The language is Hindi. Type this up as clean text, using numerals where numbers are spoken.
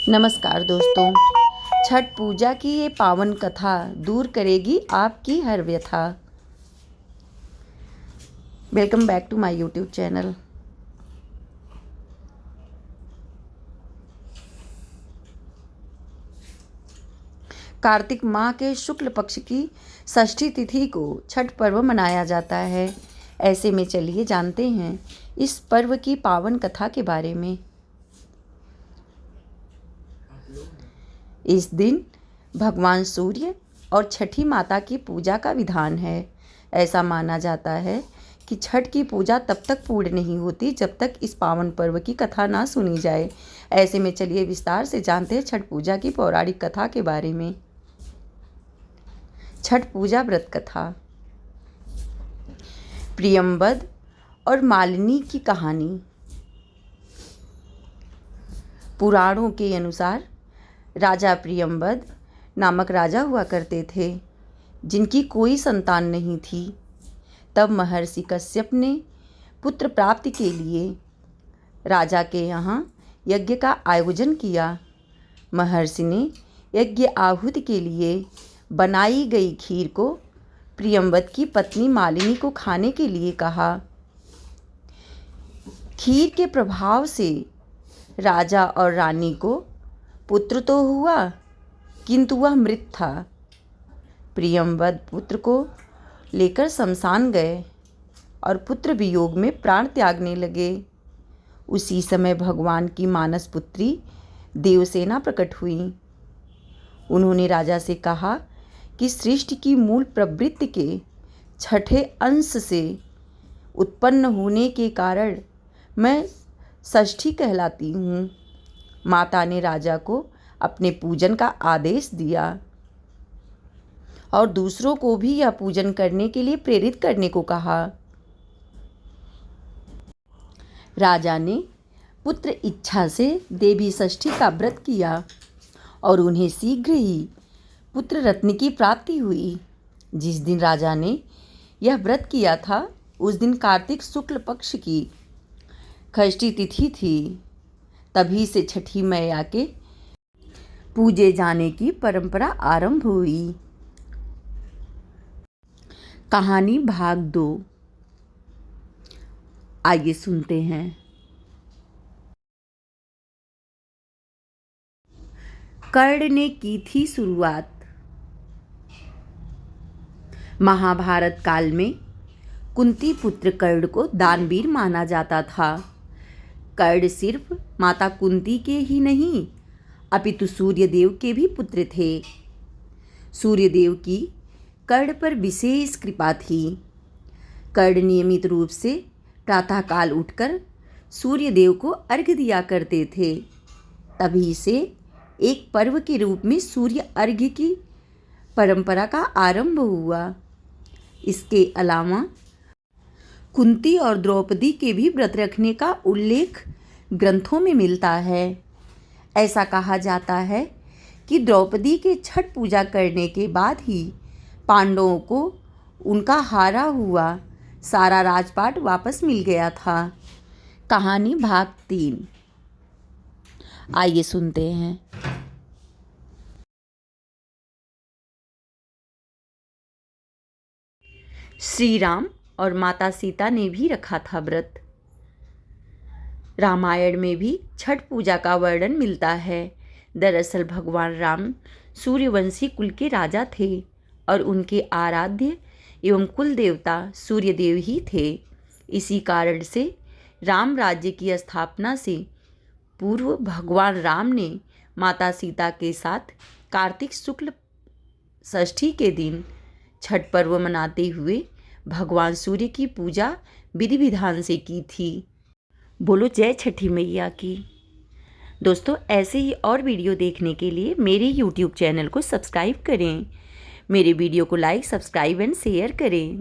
नमस्कार दोस्तों। छठ पूजा की ये पावन कथा दूर करेगी आपकी हर व्यथा। Welcome back to my YouTube channel. Kartik माह के शुक्ल पक्ष की षष्ठी तिथि को छठ पर्व मनाया जाता है। ऐसे में चलिए जानते हैं इस पर्व की पावन कथा के बारे में। इस दिन भगवान सूर्य और छठी माता की पूजा का विधान है। ऐसा माना जाता है कि छठ की पूजा तब तक पूर्ण नहीं होती जब तक इस पावन पर्व की कथा ना सुनी जाए। ऐसे में चलिए विस्तार से जानते हैं छठ पूजा की पौराणिक कथा के बारे में। छठ पूजा व्रत कथा। प्रियंवद और मालिनी की कहानी। पुराणों के अनुसार राजा प्रियंवद नामक राजा हुआ करते थे, जिनकी कोई संतान नहीं थी। तब महर्षि कश्यप ने पुत्र प्राप्ति के लिए राजा के यहाँ यज्ञ का आयोजन किया। महर्षि ने यज्ञ आहुति के लिए बनाई गई खीर को प्रियंवद की पत्नी मालिनी को खाने के लिए कहा। खीर के प्रभाव से राजा और रानी को पुत्र तो हुआ, किंतु वह मृत था। प्रियंवद पुत्र को लेकर शमशान गए और पुत्र वियोग में प्राण त्यागने लगे। उसी समय भगवान की मानस पुत्री देवसेना प्रकट हुई। उन्होंने राजा से कहा कि सृष्टि की मूल प्रवृत्ति के छठे अंश से उत्पन्न होने के कारण मैं षष्ठी कहलाती हूँ। माता ने राजा को अपने पूजन का आदेश दिया और दूसरों को भी यह पूजन करने के लिए प्रेरित करने को कहा। राजा ने पुत्र इच्छा से देवी षष्ठी का व्रत किया और उन्हें शीघ्र ही पुत्र रत्न की प्राप्ति हुई। जिस दिन राजा ने यह व्रत किया था उस दिन कार्तिक शुक्ल पक्ष की षष्ठी तिथि थी। तभी से छठी मैया के पूजे जाने की परंपरा आरंभ हुई। कहानी भाग 2। आइए सुनते हैं। कर्ण ने की थी शुरुआत। महाभारत काल में कुंती पुत्र कर्ण को दानवीर माना जाता था। कर्ण सिर्फ माता कुंती के ही नहीं अपितु सूर्यदेव के भी पुत्र थे। सूर्यदेव की कर्ण पर विशेष कृपा थी। कर्ण नियमित रूप से प्रातःकाल उठकर सूर्यदेव को अर्घ्य दिया करते थे। तभी से एक पर्व के रूप में सूर्य अर्घ्य की परंपरा का आरंभ हुआ। इसके अलावा कुंती और द्रौपदी के भी व्रत रखने का उल्लेख ग्रंथों में मिलता है। ऐसा कहा जाता है कि द्रौपदी के छठ पूजा करने के बाद ही पांडवों को उनका हारा हुआ सारा राजपाट वापस मिल गया था। कहानी भाग 3। आइए सुनते हैं। श्री राम और माता सीता ने भी रखा था व्रत। रामायण में भी छठ पूजा का वर्णन मिलता है। दरअसल भगवान राम सूर्यवंशी कुल के राजा थे और उनके आराध्य एवं कुल देवता सूर्यदेव ही थे। इसी कारण से राम राज्य की स्थापना से पूर्व भगवान राम ने माता सीता के साथ कार्तिक शुक्ल षष्ठी के दिन छठ पर्व मनाते हुए भगवान सूर्य की पूजा विधि विधान से की थी। बोलो जय छठी मैया की। दोस्तों ऐसे ही और वीडियो देखने के लिए मेरे YouTube चैनल को सब्सक्राइब करें। मेरे वीडियो को लाइक, सब्सक्राइब एंड शेयर करें।